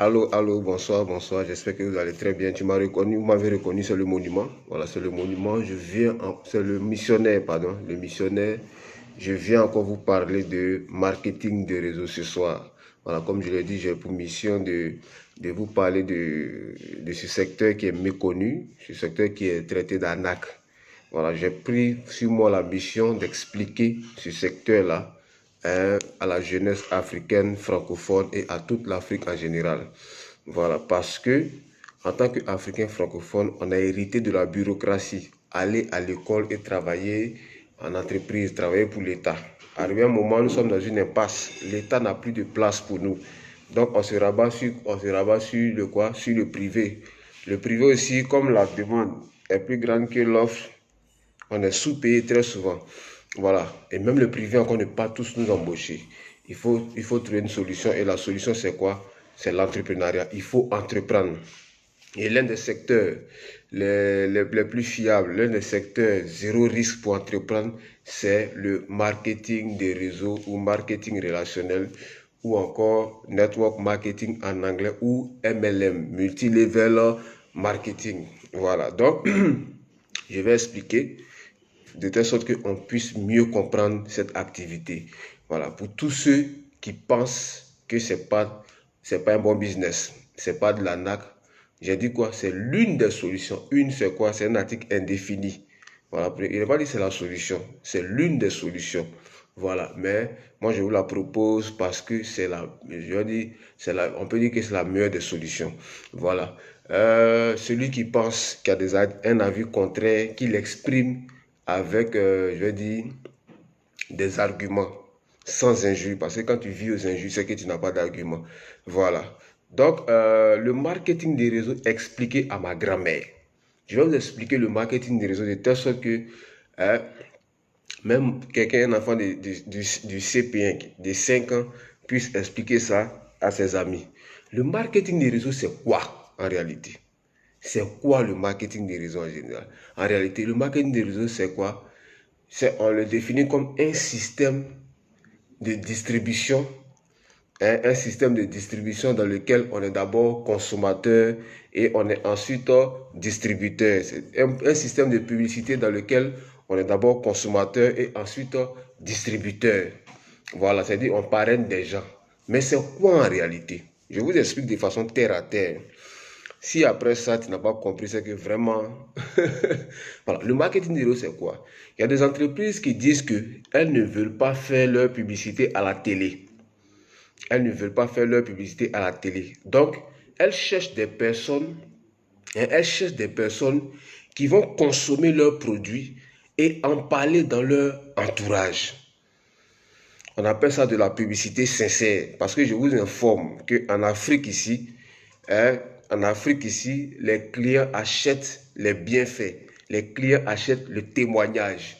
Allô, allô, bonsoir, bonsoir. J'espère que vous allez très bien. Tu m'as reconnu, vous m'avez reconnu, c'est le monument. Voilà, c'est le monument. C'est le missionnaire, pardon, le missionnaire. Je viens encore vous parler de marketing de réseau ce soir. Voilà, comme je l'ai dit, j'ai pour mission de vous parler de ce secteur qui est méconnu, ce secteur qui est traité d'arnaque. Voilà, j'ai pris sur moi la mission d'expliquer ce secteur-là à la jeunesse africaine francophone et à toute l'Afrique en général. Voilà, parce que en tant qu'Africain francophone, on a hérité de la bureaucratie. Aller à l'école et travailler en entreprise, travailler pour l'État. Arrivé un moment, nous sommes dans une impasse. L'État n'a plus de place pour nous. Donc on se rabat sur le quoi? Sur le privé. Le privé aussi, comme la demande est plus grande que l'offre, on est sous-payé très souvent. Voilà. Et même le privé, encore ne pas tous nous embaucher. Il faut trouver une solution. Et la solution, c'est quoi? C'est l'entrepreneuriat. Il faut entreprendre. Et l'un des secteurs les plus fiables, l'un des secteurs zéro risque pour entreprendre, c'est le marketing des réseaux ou marketing relationnel ou encore network marketing en anglais ou MLM, multi-level marketing. Voilà. Donc, je vais expliquer de telle sorte qu'on puisse mieux comprendre cette activité. Voilà, pour tous ceux qui pensent que c'est pas un bon business, c'est pas de l'arnaque. J'ai dit quoi? C'est l'une des solutions. Une, c'est quoi? C'est un article indéfini. Voilà, il n'a pas dit c'est la solution, c'est l'une des solutions. Voilà, mais moi je vous la propose parce que c'est je dis, on peut dire que c'est la meilleure des solutions. Voilà. Celui qui pense qu'il y a un avis contraire, qu'il exprime avec, je vais dire, des arguments sans injure, parce que quand tu vis aux injures, c'est que tu n'as pas d'argument. Voilà. Donc, le marketing des réseaux expliqué à ma grand-mère. Je vais vous expliquer le marketing des réseaux de telle sorte que même quelqu'un, un enfant du CP1, de 5 ans, puisse expliquer ça à ses amis. Le marketing des réseaux, c'est quoi en réalité? C'est quoi le marketing des réseaux en général? En réalité, le marketing des réseaux, c'est quoi? On le définit comme un système de distribution, hein, un système de distribution dans lequel on est d'abord consommateur et on est ensuite distributeur. C'est un système de publicité dans lequel on est d'abord consommateur et ensuite distributeur. Voilà, c'est-à-dire on parraine des gens. Mais c'est quoi en réalité? Je vous explique de façon terre à terre. Si après ça, tu n'as pas compris, c'est que vraiment... voilà. Le marketing de réseau, c'est quoi? Il y a des entreprises qui disent qu'elles ne veulent pas faire leur publicité à la télé. Elles ne veulent pas faire leur publicité à la télé. Donc, elles cherchent des personnes, et elles cherchent des personnes qui vont consommer leurs produits et en parler dans leur entourage. On appelle ça de la publicité sincère. Parce que je vous informe qu'en Afrique ici, en Afrique ici, les clients achètent les bienfaits. Les clients achètent le témoignage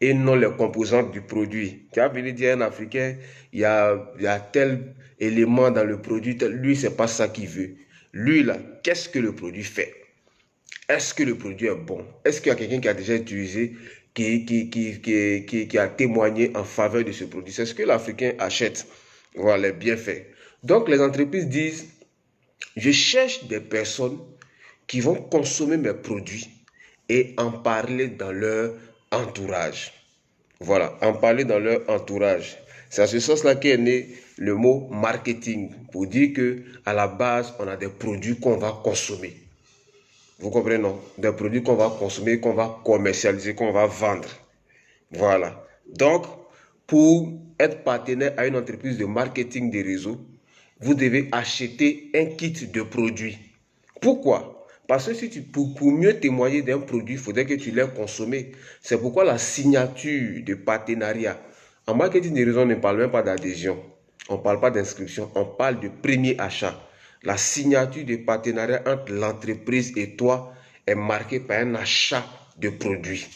et non les composantes du produit. Tu as venu dire à un Africain, il y a tel élément dans le produit, lui, c'est pas ça qu'il veut. Lui, là, qu'est-ce que le produit fait? Est-ce que le produit est bon? Est-ce qu'il y a quelqu'un qui a déjà utilisé, qui a témoigné en faveur de ce produit? C'est ce que l'Africain achète. Voilà, les bienfaits. Donc, les entreprises disent, je cherche des personnes qui vont consommer mes produits et en parler dans leur entourage. Voilà, en parler dans leur entourage. C'est à ce sens-là qu'est né le mot marketing, pour dire que à la base, on a des produits qu'on va consommer. Vous comprenez, non? Des produits qu'on va consommer, qu'on va commercialiser, qu'on va vendre. Voilà. Donc, pour être partenaire à une entreprise de marketing des réseaux, vous devez acheter un kit de produits. Pourquoi? Parce que si pour mieux témoigner d'un produit, il faudrait que tu l'aies consommé. C'est pourquoi la signature de partenariat. En marketing des réseaux, on ne parle même pas d'adhésion. On ne parle pas d'inscription. On parle de premier achat. La signature de partenariat entre l'entreprise et toi est marquée par un achat de produits.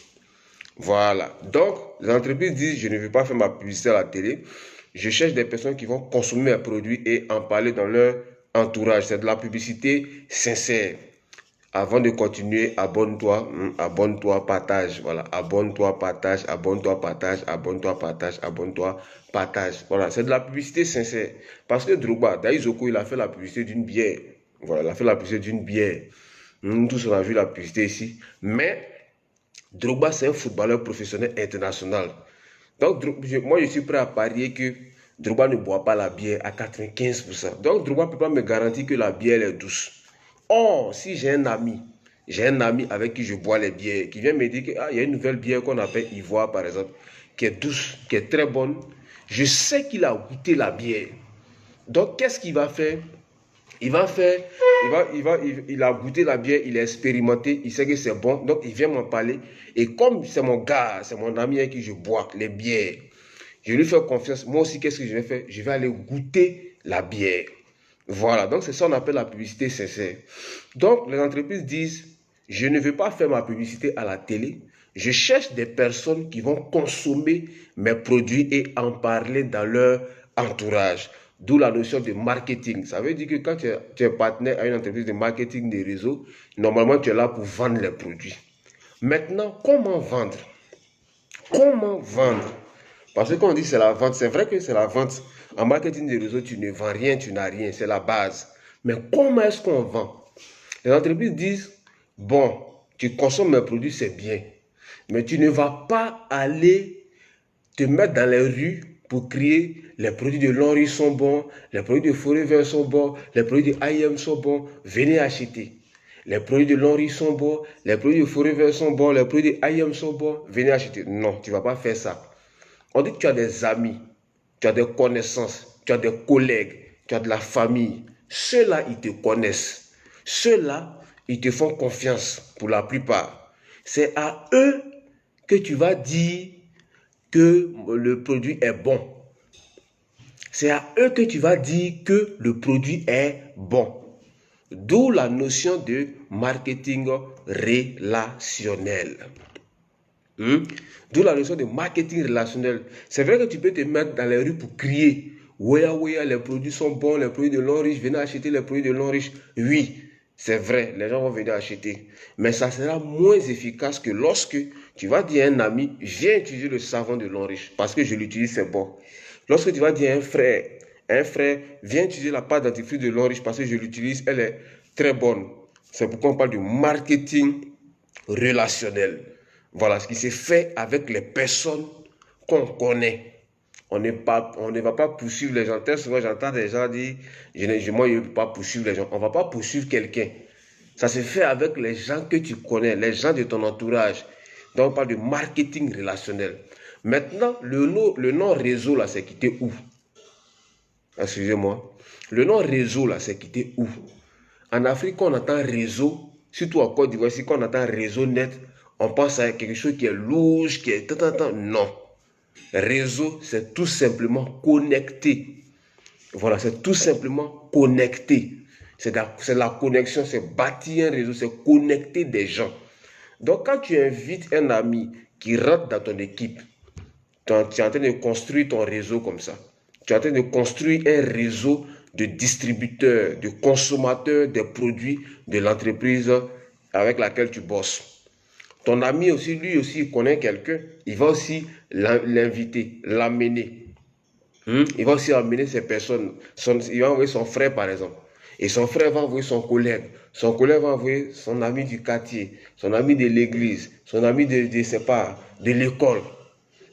Voilà. Donc, les entreprises disent, je ne veux pas faire ma publicité à la télé. Je cherche des personnes qui vont consommer mes produits et en parler dans leur entourage. C'est de la publicité sincère. Avant de continuer, abonne-toi, abonne-toi, partage. Voilà, abonne-toi, partage, abonne-toi, partage, abonne-toi, partage, abonne-toi, partage. Voilà, c'est de la publicité sincère. Parce que Drogba, Daizoko, il a fait la publicité d'une bière. Voilà, il a fait la publicité d'une bière. Nous tous, on a vu la publicité ici. Mais Drogba, c'est un footballeur professionnel international. Donc, moi, je suis prêt à parier que Drogba ne boit pas la bière à 95%. Donc, Drogba ne peut pas me garantir que la bière est douce. Or, si j'ai un ami avec qui je bois les bières, qui vient me dire qu'il y a une nouvelle bière qu'on appelle Ivoire, par exemple, qui est douce, qui est très bonne, je sais qu'il a goûté la bière. Donc, qu'est-ce qu'il va faire? Il a goûté la bière, il a expérimenté, il sait que c'est bon, donc il vient m'en parler. Et comme c'est mon gars, c'est mon ami avec qui je bois les bières, je lui fais confiance. Moi aussi, qu'est-ce que je vais faire? Je vais aller goûter la bière. Voilà, donc c'est ça qu'on appelle la publicité sincère. Donc, les entreprises disent, je ne veux pas faire ma publicité à la télé, je cherche des personnes qui vont consommer mes produits et en parler dans leur entourage. D'où la notion de marketing. Ça veut dire que quand tu es partenaire à une entreprise de marketing des réseaux, normalement tu es là pour vendre les produits. Maintenant, comment vendre? Comment vendre? Parce que quand on dit c'est la vente, c'est vrai que c'est la vente. En marketing des réseaux, tu ne vends rien, tu n'as rien, c'est la base. Mais comment est-ce qu'on vend? Les entreprises disent, bon, tu consommes mes produits, c'est bien. Mais tu ne vas pas aller te mettre dans les rues pour crier les produits de L'Oréal sont bons, les produits de Forever sont bons, les produits de IM sont bons, venez acheter. Les produits de L'Oréal sont bons, les produits de Forever sont bons, les produits de IM sont bons, venez acheter. Non, tu ne vas pas faire ça. On dit que tu as des amis, tu as des connaissances, tu as des collègues, tu as de la famille. Ceux-là, ils te connaissent. Ceux-là, ils te font confiance pour la plupart. C'est à eux que tu vas dire que le produit est bon. C'est à eux que tu vas dire que le produit est bon. D'où la notion de marketing relationnel. D'où la notion de marketing relationnel. C'est vrai que tu peux te mettre dans les rues pour crier. Ouais, les produits sont bons, les produits de L'Oréal, venez acheter les produits de L'Oréal. Oui, c'est vrai, les gens vont venir acheter. Mais ça sera moins efficace que lorsque tu vas dire à un ami, viens utiliser le savon de L'Oréal parce que je l'utilise, c'est bon. Lorsque tu vas dire à un frère, viens utiliser la pâte dentifrice de L'Oréal parce que je l'utilise, elle est très bonne. C'est pourquoi on parle de marketing relationnel. Voilà ce qui s'est fait avec les personnes qu'on connaît. On ne va pas poursuivre les gens. Très souvent, j'entends des gens dire, moi, je ne peux pas poursuivre les gens. On ne va pas poursuivre quelqu'un. Ça se fait avec les gens que tu connais, les gens de ton entourage. Donc, on parle de marketing relationnel. Maintenant, le nom réseau, là, c'est quitté où? Excusez-moi. Le nom réseau, là, c'est quitté où? En Afrique, quand on entend réseau, surtout en Côte d'Ivoire, quand on entend réseau net, on pense à quelque chose qui est louche, qui est... Non. Réseau, c'est tout simplement connecté. Voilà, c'est tout simplement connecté. C'est la connexion, c'est bâtir un réseau, c'est connecter des gens. Donc, quand tu invites un ami qui rentre dans ton équipe, tu es en train de construire ton réseau comme ça. Tu es en train de construire un réseau de distributeurs, de consommateurs des produits de l'entreprise avec laquelle tu bosses. Ton ami aussi, lui aussi, il connaît quelqu'un, il va aussi l'inviter, l'amener. Il va aussi amener ces personnes. Il va envoyer son frère, par exemple. Et son frère va envoyer son collègue. Son collègue va envoyer son ami du quartier, son ami de l'église, son ami de l'école.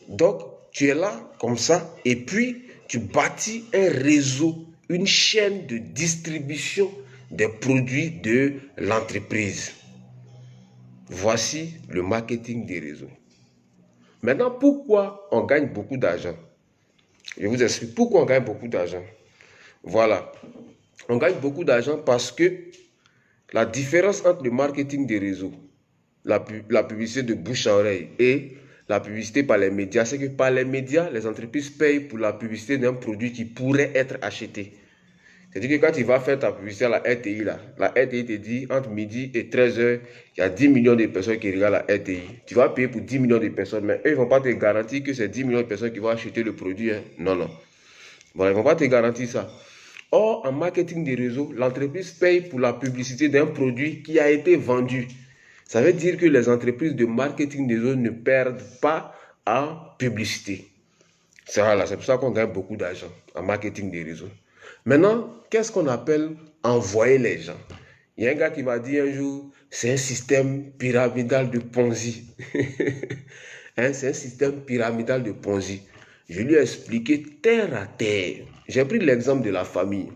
Donc, tu es là comme ça, et puis tu bâtis un réseau, une chaîne de distribution des produits de l'entreprise. Voici le marketing des réseaux. Maintenant, pourquoi on gagne beaucoup d'argent? Je vous explique pourquoi on gagne beaucoup d'argent. Voilà. On gagne beaucoup d'argent parce que la différence entre le marketing des réseaux, la publicité de bouche à oreille et la publicité par les médias, c'est que par les médias, les entreprises payent pour la publicité d'un produit qui pourrait être acheté. C'est-à-dire que quand tu vas faire ta publicité à la RTI, la RTI te dit entre midi et 13h, il y a 10 millions de personnes qui regardent la RTI. Tu vas payer pour 10 millions de personnes, mais eux, ils ne vont pas te garantir que c'est 10 millions de personnes qui vont acheter le produit. Hein. Non. Voilà, ils ne vont pas te garantir ça. Or, en marketing des réseaux, l'entreprise paye pour la publicité d'un produit qui a été vendu. Ça veut dire que les entreprises de marketing des réseaux ne perdent pas en publicité. C'est pour ça qu'on gagne beaucoup d'argent en marketing des réseaux. Maintenant, qu'est-ce qu'on appelle envoyer les gens? Il y a un gars qui m'a dit un jour, c'est un système pyramidal de Ponzi. Hein, c'est un système pyramidal de Ponzi. Je lui ai expliqué terre à terre. J'ai pris l'exemple de la famille.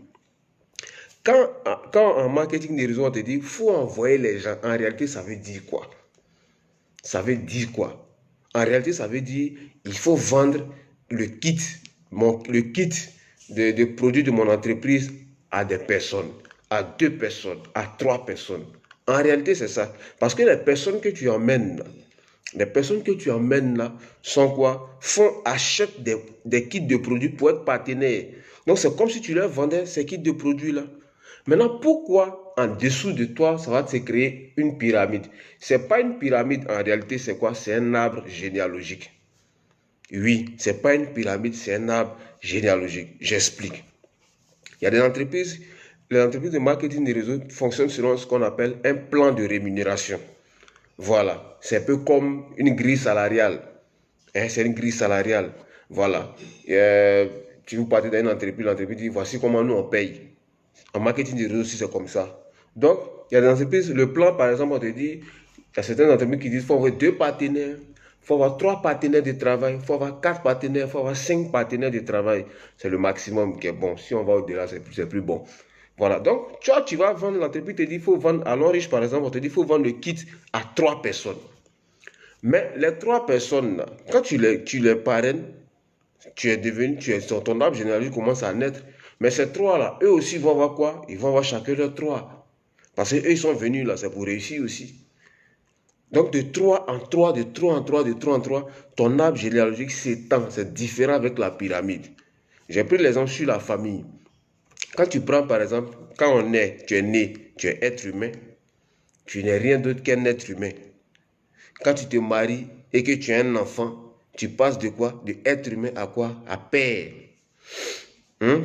Quand en marketing des réseaux, on te dit qu'il faut envoyer les gens, en réalité, ça veut dire quoi? Ça veut dire quoi? En réalité, ça veut dire il faut vendre le kit, de produits de mon entreprise à des personnes, à 2 personnes, à 3 personnes. En réalité, c'est ça. Parce que les personnes que tu emmènes là, sont quoi? Achètent des kits de produits pour être partenaires. Donc, c'est comme si tu leur vendais ces kits de produits là. Maintenant, pourquoi en dessous de toi, ça va se créer une pyramide? Ce n'est pas une pyramide, en réalité, c'est quoi? C'est un arbre généalogique. Oui, ce n'est pas une pyramide, c'est un arbre généalogique. J'explique. Il y a des entreprises, les entreprises de marketing des réseaux fonctionnent selon ce qu'on appelle un plan de rémunération. Voilà, c'est un peu comme une grille salariale. Hein, c'est une grille salariale. Voilà. Si vous partez d'une entreprise, l'entreprise dit voici comment nous on paye. En marketing des réseaux aussi, c'est comme ça. Donc, il y a des entreprises, le plan, par exemple, on te dit, il y a certaines entreprises qui disent qu'il faut avoir 2 partenaires, il faut avoir 3 partenaires de travail, il faut avoir 4 partenaires, il faut avoir 5 partenaires de travail. C'est le maximum qui est bon. Si on va au-delà, c'est plus bon. Voilà. Donc, tu vas vendre, l'entreprise te dit qu'il faut vendre, à Longriche, par exemple, on te dit qu'il faut vendre le kit à 3 personnes. Mais les 3 personnes, là, quand tu les parraines, ton arbre généalogique commence à naître. Mais ces 3 là, eux aussi vont avoir quoi? Ils vont avoir chacun leurs 3. Parce qu'eux, ils sont venus là, c'est pour réussir aussi. Donc de 3 en 3, de 3 en 3, de 3 en 3, ton arbre généalogique s'étend. C'est différent avec la pyramide. J'ai pris l'exemple sur la famille. Quand tu prends par exemple, quand on est, tu es né, tu es être humain, tu n'es rien d'autre qu'un être humain. Quand tu te maries et que tu as un enfant, tu passes de quoi? De être humain à quoi? À père.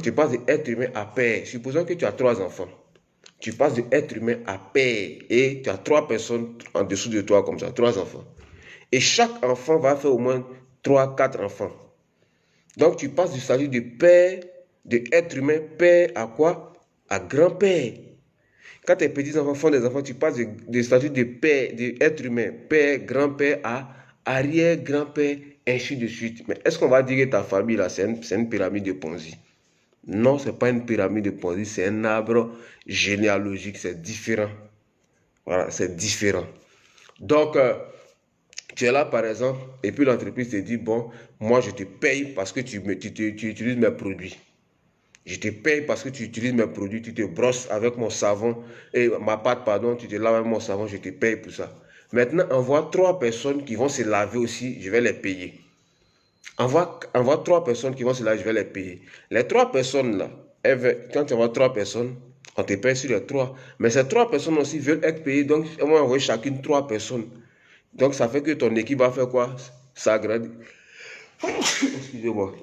Tu passes de être humain à père. Supposons que tu as 3 enfants. Tu passes de être humain à père et tu as 3 personnes en dessous de toi comme ça, 3 enfants. Et chaque enfant va faire au moins 3, 4 enfants. Donc tu passes du statut de père, de être humain, père à quoi? À grand-père. Quand tes petits-enfants font des enfants, tu passes du statut de père, d'être humain, père, grand-père à arrière-grand-père, ainsi de suite. Mais est-ce qu'on va dire que ta famille là, c'est une pyramide de Ponzi? Non, ce n'est pas une pyramide de Ponzi, c'est un arbre généalogique, c'est différent. Voilà, c'est différent. Donc, tu es là par exemple, et puis l'entreprise te dit, bon, moi je te paye parce que tu utilises mes produits. Je te paye parce que tu utilises mes produits, tu te brosses avec mon savon, et ma pâte, pardon, tu te laves avec mon savon, je te paye pour ça. Maintenant, envoie 3 personnes qui vont se laver aussi, je vais les payer. Envoie 3 personnes qui vont se laver, je vais les payer. Les 3 personnes là, quand tu envoies 3 personnes, on te paye sur les 3. Mais ces 3 personnes aussi veulent être payées, donc on va envoyer chacune 3 personnes. Donc ça fait que ton équipe va faire quoi? S'agrandir. Excusez-moi.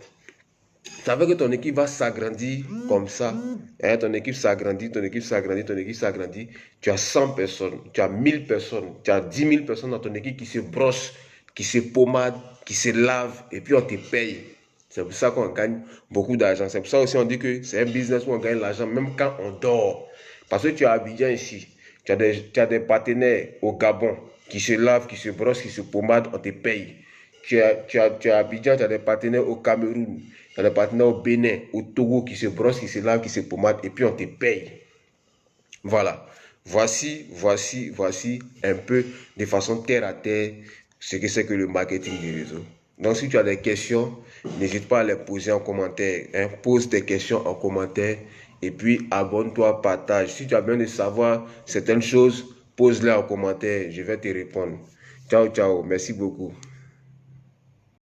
Ça fait que ton équipe va s'agrandir comme ça. Hein, ton équipe s'agrandit, ton équipe s'agrandit, ton équipe s'agrandit. Tu as 100 personnes, tu as 1000 personnes, tu as 10 000 personnes dans ton équipe qui se brossent, qui se pommadent, qui se lavent, et puis on te paye. C'est pour ça qu'on gagne beaucoup d'argent. C'est pour ça aussi on dit que c'est un business où on gagne l'argent, même quand on dort. Parce que tu as Abidjan ici, tu as des partenaires au Gabon qui se lavent, qui se brossent, qui se pommadent, on te paye. Tu as Abidjan, tu as des partenaires au Cameroun, tu as des partenaires au Bénin, au Togo qui se brossent, qui se lavent, qui se pommadent, et puis on te paye. Voilà. Voici un peu de façon terre à terre ce que c'est que le marketing des réseaux. Donc si tu as des questions, n'hésite pas à les poser en commentaire. Hein. Pose tes questions en commentaire et puis abonne-toi, partage. Si tu as besoin de savoir certaines choses, pose-les en commentaire. Je vais te répondre. Ciao, ciao. Merci beaucoup.